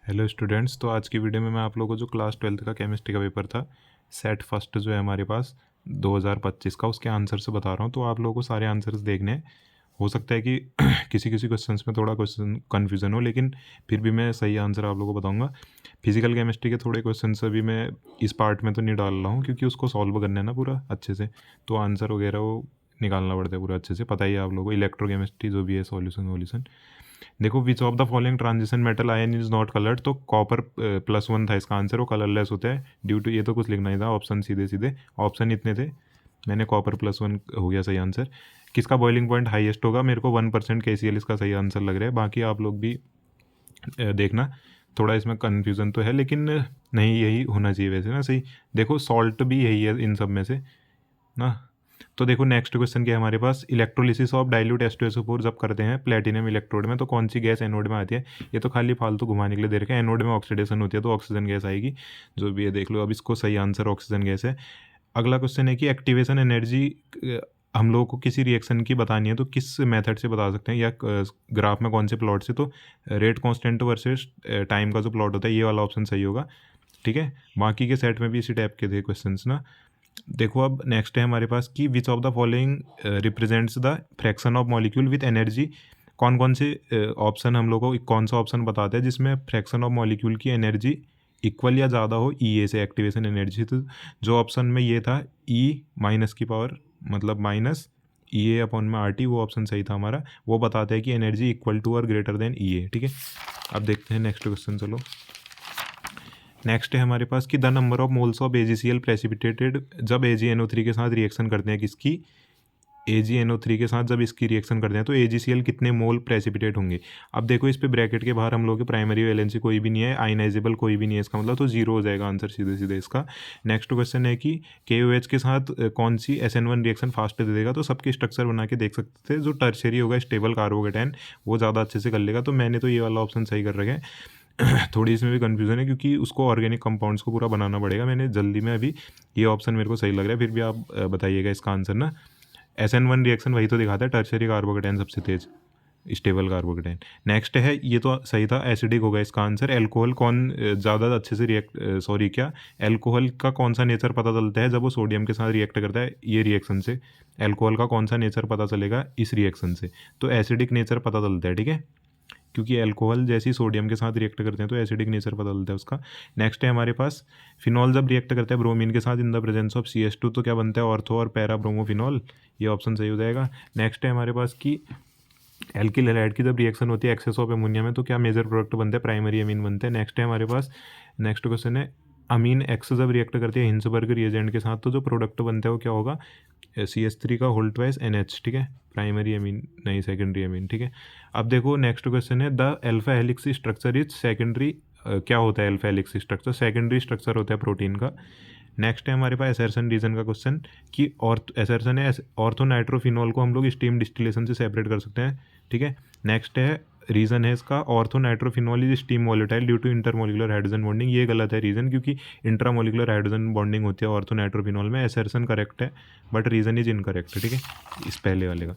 Hello students. तो आज की वीडियो में मैं आप लोगों को जो क्लास 12th का केमिस्ट्री का पेपर था, सेट फर्स्ट जो है हमारे पास 2025 का, उसके आंसर से बता रहा हूँ। तो आप लोगों को सारे आंसर्स देखने हैं। हो सकता है कि किसी किसी क्वेश्चंस में थोड़ा क्वेश्चन कन्फ्यूजन हो, लेकिन फिर भी मैं सही आंसर आप लोगों को बताऊंगा। फिजिकल केमिस्ट्री के थोड़े क्वेश्चन अभी मैं इस पार्ट में तो नहीं डाल रहा हूँ, क्योंकि उसको सॉल्व करना है ना पूरा अच्छे से, तो आंसर वगैरह वो निकालना पड़ता है पूरा अच्छे से। पता ही है आप लोगों को इलेक्ट्रोकेमिस्ट्री जो भी है, सॉल्यूशन वॉल्यूशन। देखो, which of the following transition metal ion is not coloured, तो कॉपर +1 था इसका आंसर, वो कलरलेस होता है ड्यू टू, ये तो कुछ लिखना ही था, ऑप्शन सीधे सीधे ऑप्शन इतने थे, मैंने कॉपर +1 हो गया सही आंसर। किसका बॉइलिंग पॉइंट हाईएस्ट होगा, मेरे को 1% KCl इसका सही आंसर लग रहा है। बाकी आप लोग भी देखना, थोड़ा इसमें कन्फ्यूज़न तो है, लेकिन नहीं, यही होना चाहिए वैसे ना सही। देखो, सॉल्ट भी यही है इन सब में से ना। तो देखो, नेक्स्ट क्वेश्चन क्या है हमारे पास, इलेक्ट्रोलिसिस ऑफ डाइल्यूट H2SO4 जब करते हैं प्लेटिनम इलेक्ट्रोड में, तो कौन सी गैस एनोड में आती है। ये तो खाली फालतू घुमाने के लिए दे रखे हैं। एनोड में ऑक्सीडेशन होती है तो ऑक्सीजन गैस आएगी, जो भी है देख लो। अब इसको सही आंसर ऑक्सीजन गैस है। अगला क्वेश्चन है कि एक्टिवेशन एनर्जी हम लोगों को किसी रिएक्शन की बतानी है, तो किस मेथड से बता सकते हैं, या ग्राफ में कौन से प्लॉट से। तो रेट कांस्टेंट वर्सेस टाइम का जो प्लॉट होता है, ये वाला ऑप्शन सही होगा। ठीक है, बाकी के सेट में भी इसी टाइप के थे क्वेश्चंस ना। देखो, अब नेक्स्ट है हमारे पास कि which of the following represents the fraction of molecule with energy. कौन कौन से ऑप्शन हम लोग को, कौन सा ऑप्शन बताते हैं जिसमें फ्रैक्शन ऑफ मॉलिक्यूल की एनर्जी इक्वल या ज़्यादा हो ई से, एक्टिवेशन एनर्जी। तो जो ऑप्शन में ये था ई माइनस की पावर, मतलब माइनस E/RT, वो ऑप्शन सही था हमारा। वो बताते हैं कि एनर्जी इक्वल टू और ग्रेटर देन E। ठीक है, अब देखते हैं नेक्स्ट क्वेश्चन। चलो, नेक्स्ट है हमारे पास कि the number of moles of AgCl precipitated जब AgNO3 के साथ रिएक्शन करते हैं, किसकी, AgNO3 के साथ जब इसकी रिएक्शन करते हैं तो AgCl कितने मोल प्रेसिपिटेट होंगे। अब देखो, इस पे ब्रैकेट के बाहर हम लोग के प्राइमरी वैलेंसी कोई भी नहीं है, आयनाइजेबल कोई भी नहीं है, इसका मतलब तो 0 हो जाएगा आंसर सीधे सीधे इसका। नेक्स्ट क्वेश्चन है कि KOH के साथ कौन सी SN1 रिएक्शन फास्ट दे देगा। तो सबके स्ट्रक्चर बना के देख सकते थे। जो टर्शियरी होगा स्टेबल कार्बोकेटाइन, वो ज़्यादा अच्छे से कर लेगा। तो मैंने तो ये वाला ऑप्शन सही कर रखा है। थोड़ी इसमें भी कन्फ्यूज़न है, क्योंकि उसको ऑर्गेनिक कंपाउंड्स को पूरा बनाना पड़ेगा। मैंने जल्दी में अभी, ये ऑप्शन मेरे को सही लग रहा है, फिर भी आप बताइएगा इसका आंसर ना। SN1 रिएक्शन वही तो दिखाता है, टर्शियरी कार्बोकेटाइन सबसे तेज स्टेबल कार्बोकेटाइन। नेक्स्ट है, ये तो सही था, एसिडिक होगा इसका आंसर। एल्कोहल कौन ज़्यादा अच्छे से एल्कोहल का कौन सा नेचर पता चलता है जब वो सोडियम के साथ रिएक्ट करता है, ये रिएक्शन से। एल्कोहल का कौन सा नेचर पता चलेगा इस रिएक्शन से, तो एसिडिक नेचर पता चलता है। ठीक है, क्योंकि अल्कोहल जैसे ही सोडियम के साथ रिएक्ट करते हैं तो एसिडिक नेचर बदलता है उसका। नेक्स्ट है हमारे पास, फिनॉल जब रिएक्ट करता है ब्रोमीन के साथ in the presence of CH2, तो क्या बनता है, ऑर्थो और पैरा ब्रोमोफिनॉल, ये ऑप्शन सही हो जाएगा। नेक्स्ट है हमारे पास कि एल्किल हैलाइड की जब रिएक्शन होती है एक्सेस ऑफ एमोनिया में, तो क्या मेजर प्रोडक्ट बनते हैं, प्राइमरी अमीन बनते हैं। नेक्स्ट है हमारे पास, नेक्स्ट क्वेश्चन है, अमीन एक्स जब रिएक्ट करती है हिंसबर्ग रिएजेंट के साथ, तो जो प्रोडक्ट बनता है वो क्या होगा, CH3 का होल ट्वाइस NH। ठीक है, प्राइमरी अमीन नहीं, सेकेंडरी अमीन। ठीक है, अब देखो नेक्स्ट क्वेश्चन है, the alpha helix structure is secondary. क्या होता है alpha helix structure, secondary structure होता है प्रोटीन का। नेक्स्ट है हमारे पास एसर्सन रीजन का क्वेश्चन कि एसर्सन है ऑर्थोनाइट्रोफिनॉल को हम लोग स्टीम डिस्टिलेशन से सेपरेट कर सकते हैं। ठीक है, नेक्स्ट है रीज़न है इसका, orthonitrophenol is steam volatile due to intermolecular hydrogen bonding. ये गलत है रीज़न, क्योंकि इंट्रामोलिकुलर हाइड्रोजन बॉन्डिंग होती है ऑर्थोनाइट्रोफिनॉल में। एसर्सन करेक्ट है, बट रीज़न इज इनकरेक्ट है। ठीक है, इस पहले वाले का।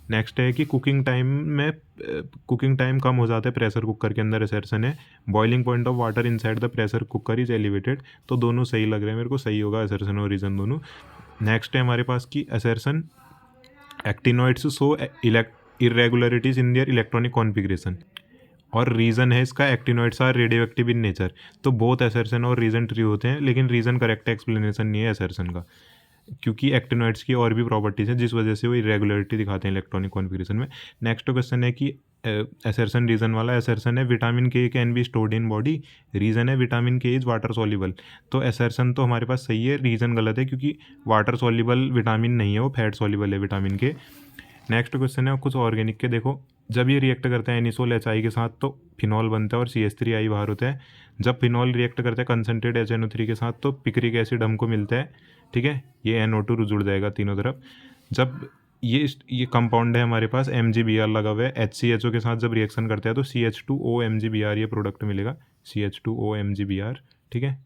नेक्स्ट है कि कुकिंग टाइम कम हो जाता है प्रेशर कुकर के अंदर, एसर्सन है। Boiling point of water inside the pressure cooker is elevated, तो दोनों सही लग रहे हैं मेरे को, सही होगा एसर्सन और रीज़न दोनों। नेक्स्ट है हमारे पास कि assertion actinoids so irregularities in their electronic configuration, और रीज़न है इसका actinoids are radio active in nature. तो बोथ एसर्सन और रीज़न ट्री होते हैं, लेकिन रीज़न करेक्ट एक्सप्लेनेशन नहीं है एसर्सन का, क्योंकि एक्टिनोइड्स की और भी प्रॉपर्टीज़ हैं जिस वजह से वो इरेगुलरिटी दिखाते हैं इलेक्ट्रॉनिक कॉन्फ़िगरेशन में। नेक्स्ट क्वेश्चन है कि एसर्सन रीज़न वाला, एसर्सन है विटामिन के can be stored in body, reason है विटामिन के इज़ वाटर सॉल्युबल। तो एसर्सन तो हमारे पास सही है, रीज़न गलत है, क्योंकि वाटर सॉल्युबल विटामिन नहीं है, वो फैट सॉल्युबल है विटामिन के। नेक्स्ट क्वेश्चन है कुछ ऑर्गेनिक के, देखो जब ये रिएक्ट करता है एनिसोल HI के साथ तो फिनॉल बनता है और CH3I बाहर होता है। जब फिनॉल रिएक्ट करता है कंसनट्रेट HNO3 के साथ तो पिक्रिक एसिड हमको मिलता है। ठीक है, ये NO2 जुड़ जाएगा तीनों तरफ। जब ये कंपाउंड है हमारे पास MgBr लगा हुआ है, HCHO के साथ जब रिएक्शन करता है तो CH2O MgBr ये प्रोडक्ट मिलेगा, CH2O MgBr। ठीक है,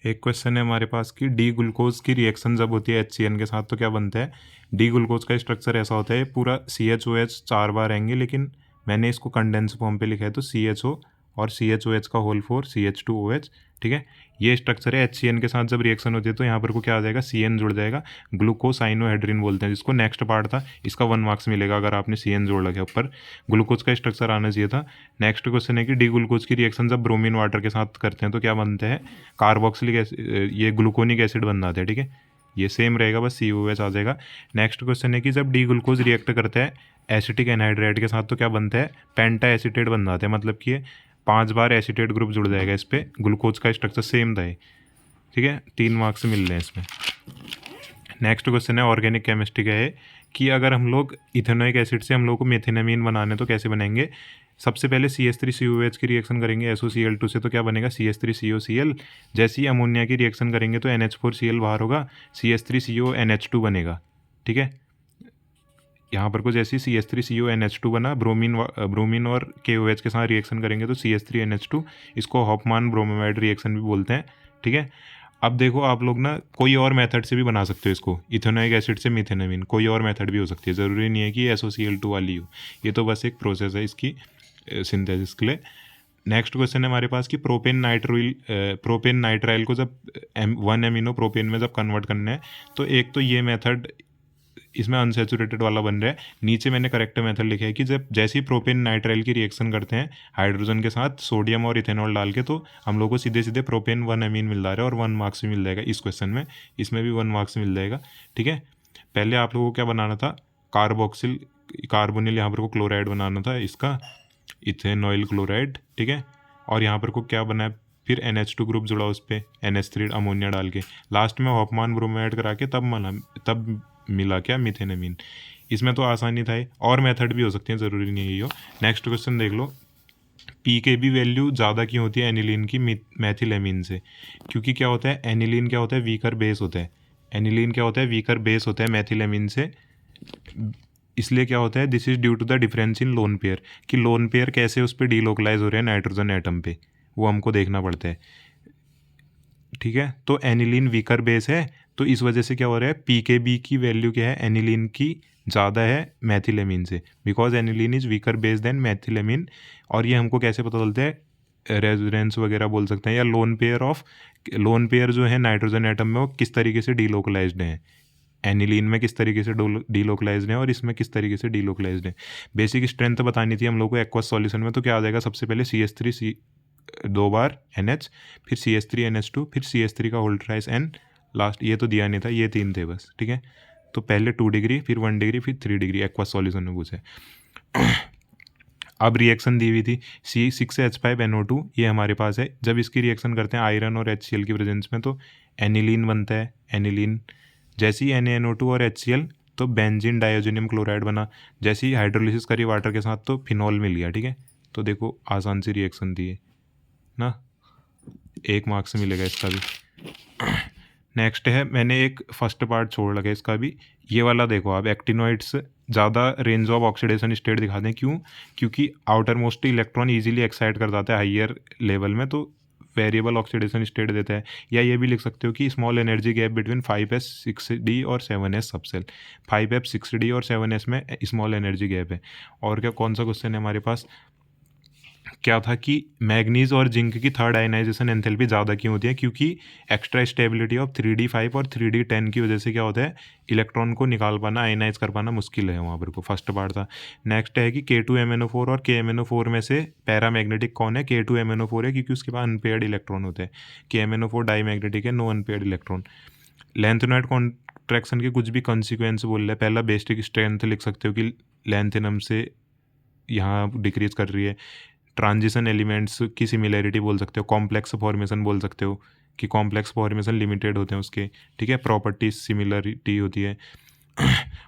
एक क्वेश्चन है हमारे पास कि डी ग्लूकोज की रिएक्शन जब होती है HCN के साथ तो क्या बनता है। डी ग्लूकोज का स्ट्रक्चर ऐसा होता है, पूरा CHOH 4 बार आएंगे, लेकिन मैंने इसको कंडेंस फॉर्म पे लिखा है तो CHO और CHOH का होल 4 CH2OH, ठीक है। ये स्ट्रक्चर है। HCN के साथ जब रिएक्शन होती है तो यहाँ पर को क्या आ जाएगा, CN जुड़ जाएगा, ग्लूकोसाइनोहाइड्रिन बोलते हैं जिसको। नेक्स्ट पार्ट था इसका 1 मार्क्स मिलेगा अगर आपने CN जोड़ लगे ऊपर। ग्लूकोज का स्ट्रक्चर आना चाहिए था। नेक्स्ट क्वेश्चन है कि डी ग्लूकोज की रिएक्शन जब ब्रोमीन वाटर के साथ करते हैं तो क्या बनते हैं, कार्बोक्सिलिक एसिड, ये ग्लूकोनिक एसिड बन जाते हैं, ठीक है। ये सेम रहेगा, बस COH आ जाएगा। नेक्स्ट क्वेश्चन है कि जब डी ग्लूकोज रिएक्ट करते हैं एसिटिक एनहाइड्राइड के साथ तो क्या बनता है, पेंटा एसीटेट बन जाते हैं, मतलब कि ये 5 बार एसीटेट ग्रुप जुड़ जाएगा इस पर। ग्लूकोज का स्ट्रक्चर सेम था, ठीक है। 3 मार्क्स मिल रहे हैं इसमें। नेक्स्ट क्वेश्चन है ऑर्गेनिक केमिस्ट्री का है कि अगर हम लोग इथेनोइक एसिड से हम लोग को मेथिनामीन बनाने तो कैसे बनाएंगे। सबसे पहले CH3COOH की रिएक्शन करेंगे SOCl2 से तो क्या बनेगा, CH3COCl। जैसे ही अमोनिया की रिएक्शन करेंगे तो NH4Cl बाहर होगा, CH3CONH2 बनेगा, ठीक है। यहाँ पर कुछ ऐसी CH3CONH2 बना, ब्रोमीन और KOH के साथ रिएक्शन करेंगे तो CH3NH2, इसको हॉफमान ब्रोमाइड रिएक्शन भी बोलते हैं, ठीक है। अब देखो आप लोग ना कोई और मेथड से भी बना सकते हो इसको, इथेनोइक एसिड से मेथिनामीन, कोई और मेथड भी हो सकती है, ज़रूरी नहीं है कि SOCl2 वाली हो। ये तो बस एक प्रोसेस है इसकी सिंथेसिस के लिए। नेक्स्ट क्वेश्चन है हमारे पास कि प्रोपेन नाइट्राइल को जब 1 एमिनो प्रोपेन में जब कन्वर्ट करना है तो एक तो ये मेथड इसमें अनसेचुरेटेड वाला बन रहा है। नीचे मैंने करेक्ट मेथड लिखा है कि जब जैसे ही प्रोपेन नाइट्राइल की रिएक्शन करते हैं हाइड्रोजन के साथ सोडियम और इथेनॉल डाल के तो हम लोग को सीधे सीधे प्रोपेन 1 अमीन मिल रहा है और 1 मार्क्स भी मिल जाएगा इस क्वेश्चन में। इसमें भी 1 मार्क्स मिल जाएगा, ठीक है। पहले आप लोगों को क्या बनाना था, कार्बोक्सिल कार्बोनिल यहाँ पर को क्लोराइड बनाना था इसका, इथेनॉइल क्लोराइड, ठीक है। और यहाँ पर को क्या बना है, फिर NH2 ग्रुप जुड़ा उस पर NH3 अमोनिया डाल के, लास्ट में हॉफमान ब्रोमाइड करा के तब मिला क्या, मिथेनामीन। इसमें तो आसानी था ही, और मेथड भी हो सकते हैं, ज़रूरी नहीं है ये हो। नेक्स्ट क्वेश्चन देख लो, PKB वैल्यू ज़्यादा क्यों होती है एनिलीन की मैथिलेमीन से। क्योंकि क्या होता है, एनिलीन क्या होता है, वीकर बेस होता है। एनिलीन क्या होता है, वीकर बेस होता है मैथिलेमीन से। इसलिए क्या होता है, this is due to the difference in lone pair, कि लोन पेयर कैसे उस पर डीलोकलाइज हो रहे हैं नाइट्रोजन एटम पे, वो हमको देखना पड़ता है, ठीक है। तो एनिलीन वीकर बेस है तो इस वजह से क्या हो रहा है, PKB की वैल्यू क्या है, एनिलीन की ज़्यादा है मैथिलेमीन से, because aniline is weaker base than methylamine. और ये हमको कैसे पता चलता है, रेजोनेंस वगैरह बोल सकते हैं, या लोन पेयर जो है नाइट्रोजन एटम में वो किस तरीके से डीलोकलाइज्ड है, एनिलीन में किस तरीके से डीलोकलाइज्ड है और इसमें किस तरीके से डीलोकलाइज्ड है। बेसिक स्ट्रेंथ बतानी थी हम लोग को एक्वस सॉल्यूशन में, तो क्या आ जाएगा, सबसे पहले CH3 2 बार NH, फिर CH3NH2, फिर CH3 का होल ट्राइस N लास्ट, ये तो दिया नहीं था, ये 3 थे बस, ठीक है। तो पहले 2 डिग्री, फिर 1 डिग्री, फिर 3 डिग्री एक्वस सॉल्यूशन में पूछे। अब रिएक्शन दी हुई थी C6H5NO2, ये हमारे पास है। जब इसकी रिएक्शन करते हैं आयरन और HCl की प्रेजेंस में तो एनिलीन बनता है, एनिलीन। जैसे ही NaNO2 और HCl तो बेंजीन डायोजेनियम क्लोराइड बना। जैसे ही हाइड्रोलिसिस करी वाटर के साथ तो फिनॉल मिल गया, ठीक है। तो देखो आसान सी रिएक्शन दी है ना, 1 मार्क्स से मिलेगा इसका भी। नेक्स्ट है, मैंने एक फर्स्ट पार्ट छोड़ लगा इसका भी, ये वाला देखो आप, एक्टिनोइड्स ज़्यादा रेंज ऑफ ऑक्सीडेशन स्टेट दिखाते हैं, क्यों, क्योंकि outer most electron easily excite कर जाता है हाइयर लेवल में, तो वेरिएबल ऑक्सीडेशन स्टेट देता है। या ये भी लिख सकते हो कि small energy gap between 5s 6d और 7s सबसेल, 5f 6d और 7s में स्मॉल एनर्जी गैप है। और क्या, कौन सा क्वेश्चन है हमारे पास, क्या था कि मैग्नीज और जिंक की थर्ड आयनाइजेशन एंथैल्पी ज़्यादा क्यों होती है, क्योंकि एक्स्ट्रा स्टेबिलिटी ऑफ 3d5 और 3d10 की वजह से क्या होता है, इलेक्ट्रॉन को निकाल पाना, आयनाइज कर पाना मुश्किल है वहाँ पर को। फर्स्ट पार्ट था। नेक्स्ट है कि K2MnO4 और KMnO4 में से पैरामैग्नेटिक कौन है, K2MnO4 है क्योंकि उसके पास अनपेयर्ड इलेक्ट्रॉन होते हैं, KMnO4 डाईमैग्नेटिक है, no unpaired electron. Lanthanoid contraction के कुछ भी कॉन्सिक्वेंस बोल रहे हैं, पहला बेसिक स्ट्रेंथ लिख सकते हो कि लेंथेनम से यहाँ डिक्रीज कर रही है। ट्रांजिशन एलिमेंट्स की सिमिलैरिटी बोल सकते हो, कॉम्प्लेक्स फॉर्मेशन बोल सकते हो कि कॉम्प्लेक्स फॉर्मेशन लिमिटेड होते हैं उसके, ठीक है, प्रॉपर्टीज सिमिलरिटी होती है।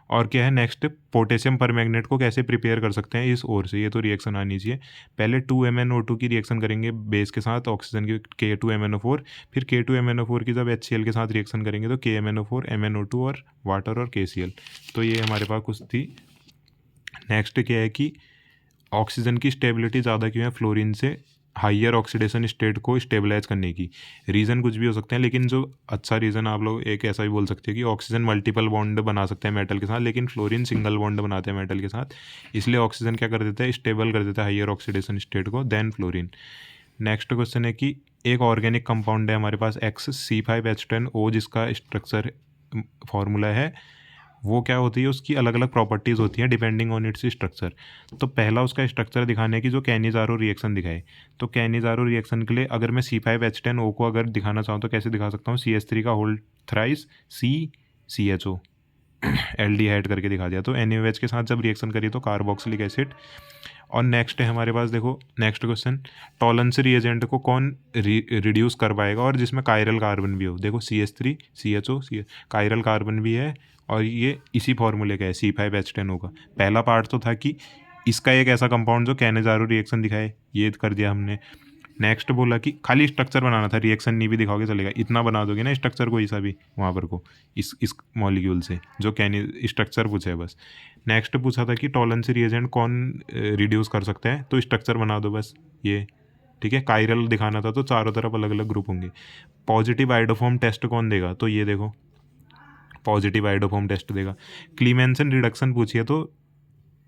और क्या है नेक्स्ट, पोटेशियम परमैग्नेट को कैसे प्रिपेयर कर सकते हैं इस ओर से, ये तो रिएक्शन आनी चाहिए। पहले 2MnO2 की रिएक्शन करेंगे बेस के साथ ऑक्सीजन की, K2MnO4, फिर K2MnO4 की जब HCl के साथ रिएक्शन करेंगे तो KMnO4, MnO2 और वाटर और KCl। तो ये हमारे पास कुछ थी। नेक्स्ट क्या है कि ऑक्सीजन की स्टेबिलिटी ज़्यादा क्यों है फ्लोरीन से हाइयर ऑक्सीडेशन स्टेट को स्टेबलाइज करने की। रीज़न कुछ भी हो सकते हैं, लेकिन जो अच्छा रीज़न आप लोग एक ऐसा भी बोल सकते हैं कि ऑक्सीजन मल्टीपल बॉन्ड बना सकते हैं मेटल के साथ, लेकिन फ्लोरीन सिंगल बॉन्ड बनाते हैं मेटल के साथ, इसलिए ऑक्सीजन क्या कर देता है, स्टेबल कर देता है हाइयर ऑक्सीडेशन स्टेट को देन फ्लोरीन। नेक्स्ट क्वेश्चन है कि एक ऑर्गेनिक कंपाउंड है हमारे पास XC5H10O, जिसका स्ट्रक्चर फॉर्मूला है, वो क्या होती है, उसकी अलग अलग प्रॉपर्टीज़ होती हैं डिपेंडिंग ऑन इट्स स्ट्रक्चर। तो पहला उसका स्ट्रक्चर दिखाने की जो कैनिज़ारो रिएक्शन दिखाए, तो कैनिज़ारो रिएक्शन के लिए अगर मैं C5H10O को अगर दिखाना चाहूँ तो कैसे दिखा सकता हूँ, CH3 का होल थ्राइस CCHO एल्डिहाइड करके दिखा दिया। तो NaOH के साथ जब रिएक्शन करी तो कार्बोक्सिलिक एसिड। और नेक्स्ट है हमारे पास, देखो नेक्स्ट क्वेश्चन, टॉलरेंस रिएजेंट को कौन रिड्यूस कर पाएगा और जिसमें कायरल कार्बन भी हो। देखो CH3 CHO कायरल कार्बन भी है और ये इसी फॉर्मूले का है C5H10O का। पहला पार्ट तो था कि इसका एक ऐसा कंपाउंड जो कैनिज़ारो रिएक्शन दिखाए, ये कर दिया हमने। नेक्स्ट बोला कि खाली स्ट्रक्चर बनाना था, रिएक्शन नहीं भी दिखाओगे चलेगा, इतना बना दोगे ना स्ट्रक्चर कोई सा भी वहाँ पर को इस मॉलिक्यूल से जो स्ट्रक्चर पूछा है बस। नेक्स्ट पूछा था कि टॉलरेंस रिएजेंट कौन रिड्यूस कर सकता है, तो स्ट्रक्चर बना दो बस ये, ठीक है। कायरल दिखाना था तो चारों तरफ अलग अलग ग्रुप होंगे। पॉजिटिव आइडोफॉर्म टेस्ट कौन देगा, तो ये देखो पॉजिटिव आइडोफॉर्म टेस्ट देगा। क्लीमेंसन रिडक्शन पूछिए तो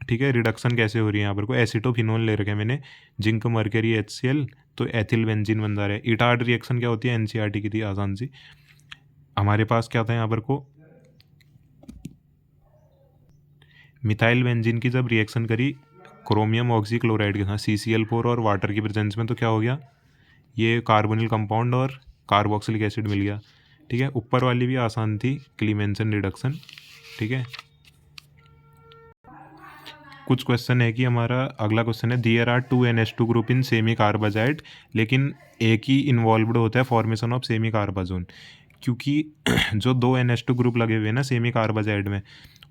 ठीक है, रिडक्शन कैसे हो रही है यहाँ पर को, एसिटोफिनोल ले रखे मैंने, जिंक मर्करी HCl, तो एथिल बेंजीन बन जा रहा है। इटार्ड रिएक्शन क्या होती है, NCERT की थी आसान सी। हमारे पास क्या था यहाँ पर को, मिथाइल बेंजीन की जब रिएक्शन करी क्रोमियम ऑक्सीक्लोराइड के साथ CCl4 और वाटर की प्रेजेंस में, तो क्या हो गया, ये कार्बोनिल कंपाउंड और कार्बोक्सिलिक एसिड मिल गया, ठीक है। ऊपर वाली भी आसान थी, क्लीमेंसन रिडक्शन, ठीक है। कुछ क्वेश्चन है कि हमारा अगला क्वेश्चन है, there are 2 NH2 group in semicarbazide, लेकिन एक ही इन्वॉल्वड होता है फॉर्मेशन ऑफ सेमी कार्बाजोन, क्योंकि जो 2 NH2 ग्रुप लगे हुए हैं ना सेमी कार्बाजाइड में,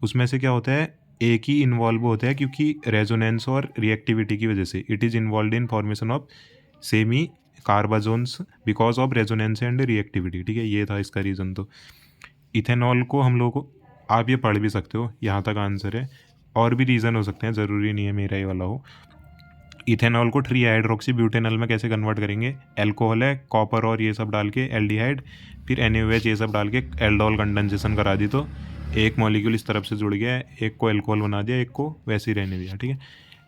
उसमें से क्या होता है, एक ही इन्वॉल्व होता है, क्योंकि रेजोनेंस और रिएक्टिविटी की वजह से it is involve in formation of semicarbazones because of resonance and reactivity, ठीक है। ये था इसका रीज़न। तो इथेनॉल को हम लोग को, आप ये पढ़ भी सकते हो, यहाँ तक आंसर है, और भी रीज़न हो सकते हैं, ज़रूरी नहीं है मेरा ये वाला हो। इथेनॉल को ट्री हाइड्रोक्सी ब्यूटेनॉल में कैसे कन्वर्ट करेंगे, एल्कोहल है, कॉपर और ये सब डाल के एल्डिहाइड, फिर NaOH ये सब डाल के एल्डोल कंडेंसेशन करा दी, तो एक मॉलिक्यूल इस तरफ से जुड़ गया है, एक को एल्कोहल बना दिया, एक को वैसे ही रहने दिया, ठीक है।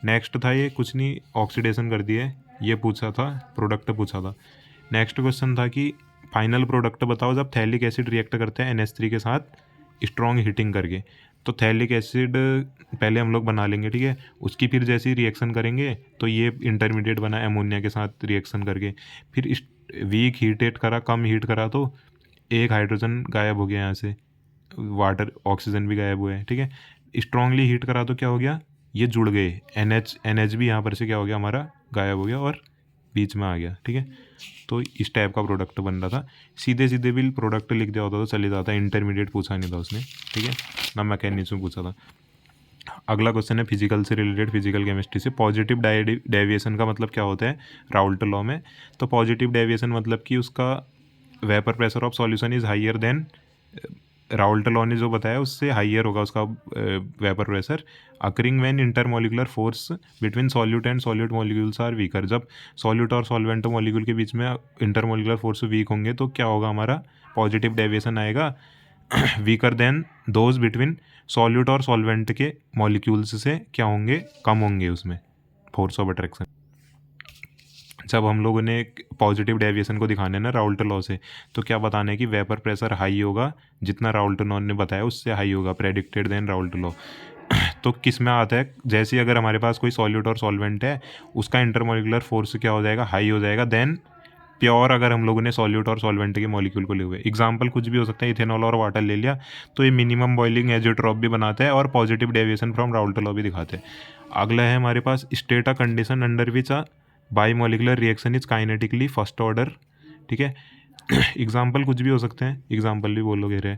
नेक्स्ट था ये कुछ नहीं, ऑक्सीडेशन कर दिए, ये पूछा था, प्रोडक्ट पूछा था। नेक्स्ट क्वेश्चन था कि फाइनल प्रोडक्ट बताओ जब थैलिक एसिड रिएक्ट करते हैं NH3 के साथ स्ट्रॉन्ग हीटिंग करके। तो थैलिक एसिड पहले हम लोग बना लेंगे, ठीक है, उसकी फिर जैसे ही रिएक्शन करेंगे तो ये इंटरमीडिएट बना एमोनिया के साथ रिएक्शन करके, फिर वीक हीटेड करा, कम हीट करा, तो एक हाइड्रोजन गायब हो गया यहाँ से, वाटर ऑक्सीजन भी गायब हुआ है, ठीक है। स्ट्रांगली हीट करा तो क्या हो गया, ये जुड़ गए, NH भी यहाँ पर से क्या हो गया हमारा, गायब हो गया और बीच में आ गया, ठीक है। तो इस टाइप का प्रोडक्ट बन रहा था। सीधे सीधे भी प्रोडक्ट लिख दिया होता तो चले जाता, इंटरमीडिएट पूछा नहीं था उसने, ठीक है ना, मैकेनिज्म में पूछा था। अगला क्वेश्चन है फिजिकल से रिलेटेड, फिजिकल केमिस्ट्री से। पॉजिटिव डेविएशन का मतलब क्या होता है राउल्ट लॉ में, तो पॉजिटिव डेविएशन मतलब कि उसका vapour pressure of solution is higher than, Raoult law ने जो बताया उससे हाइयर होगा उसका vapour pressure, occurring when intermolecular force between solute and solute molecules are weaker. जब सॉल्यूट और सॉल्वेंट मॉलिक्यूल के बीच में इंटरमोलिकुलर फोर्स वीक होंगे तो क्या होगा, हमारा पॉजिटिव डेविएशन आएगा, weaker then those between solute और सॉल्वेंट के मॉलिक्यूल्स से क्या होंगे, कम होंगे उसमें फोर्स ऑफ अट्रैक्शन। जब हम लोगों ने पॉजिटिव डेविएशन को दिखाना है ना राउल्ट लॉ से, तो क्या बताना है कि वेपर प्रेशर हाई होगा, जितना राउल्ट लॉ ने बताया उससे हाई होगा, प्रेडिक्टेड देन राउल्ट लॉ। तो किस में आता है, जैसे अगर हमारे पास कोई सॉल्यूट और सॉल्वेंट है, उसका इंटरमोलिकुलर फोर्स क्या हो जाएगा, हाई हो जाएगा देन प्योर, अगर हम लोगों ने सॉल्यूट और सॉल्वेंट के मॉलिक्यूल को ले हुए, एग्जाम्पल कुछ भी हो सकता है, इथेनॉल और वाटर ले लिया, तो ये मिनिमम बॉइलिंग एजियोट्रॉप भी बनाता है और positive deviation from Raoult law भी दिखाते हैं। अगला है हमारे पास state a condition under which a bimolecular reaction is kinetically first order, ठीक है। एग्जाम्पल कुछ भी हो सकते हैं, एग्जाम्पल भी बोलोगे रहे,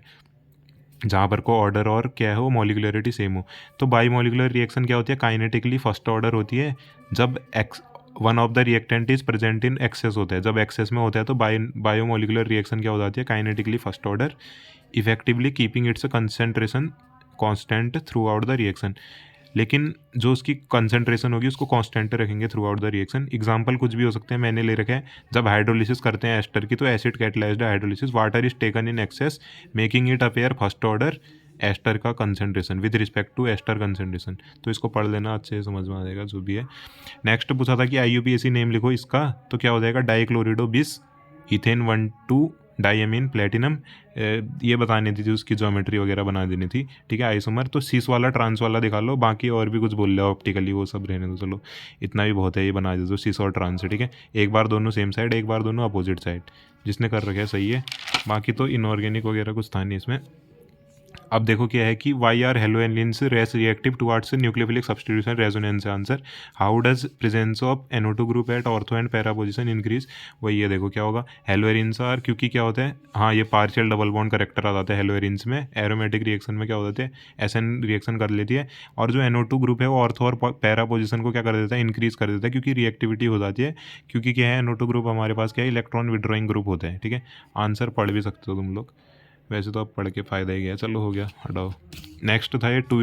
जहाँ पर को ऑर्डर और क्या हो मोलिकुलरिटी सेम हो। तो बाईमोलिकुलर रिएक्शन क्या होती है, काइनेटिकली फर्स्ट ऑर्डर होती है जब one of the reactant is present in excess होता है, जब एक्सेस में होता है तो बायोमोलिकुलर रिएक्शन क्या हो जाती है, kinetically first order, effectively keeping it's concentration constant through out the reaction. लेकिन जो उसकी कंसंट्रेशन होगी उसको कांस्टेंट रखेंगे through out the reaction. Example कुछ भी हो सकते हैं, मैंने ले रखा है जब हाइड्रोलिसिस करते हैं एस्टर की, तो acid catalysed hydrolysis, water is taken in excess making it appear first order ester का concentration with respect to ester concentration. तो इसको पढ़ लेना, अच्छे से समझ में आ जाएगा जो भी है। नेक्स्ट पूछा था कि IUPAC नेम लिखो इसका, तो क्या हो जाएगा डाइक्लोरिडो बिस इथेन 1,2 डाइएमीन प्लेटिनम। ये बतानी थी उसकी ज्योमेट्री वगैरह बना देनी थी, ठीक है। आइसोमर तो सिस वाला ट्रांस वाला दिखा लो, बाकी और भी कुछ बोल लो ऑप्टिकली, वो सब रहने दो, चलो इतना भी बहुत है, ये बना दे दो सिस और ट्रांस, ठीक है। एक बार दोनों सेम साइड, एक बार दोनों अपोजिट साइड, जिसने कर रखा है सही है। बाकी तो इनऑर्गेनिक वगैरह कुछ था नहीं इसमें। अब देखो क्या है कि why are haloarenes less reactive towards nucleophilic substitution resonance answer. How does presence of NO2 group at ortho and para position increase. वही ये देखो क्या होगा, हेलोएरिन्स आर, क्योंकि क्या होता है, हाँ ये पार्शियल डबल बॉन्ड करेक्टर आ जाता है हेलोएरिन्स में। एरोमेटिक रिएक्शन में क्या हो जाते हैं, SN रिएक्शन कर लेती है, और जो NO2 ग्रुप है वो ऑर्थो और पैरा पोजिशन को क्या कर देता है, इंक्रीज कर देता है, क्योंकि रिएक्टिविटी हो जाती है। क्योंकि क्या है, NO2 ग्रुप हमारे पास क्या है, इलेक्ट्रॉन विड्रॉइंग ग्रुप होते हैं, ठीक है। आंसर पढ़ भी सकते हो तुम लोग, वैसे तो अब पढ़ के फ़ायदा ही गया, चलो हो गया, हटाओ। नेक्स्ट था ये 2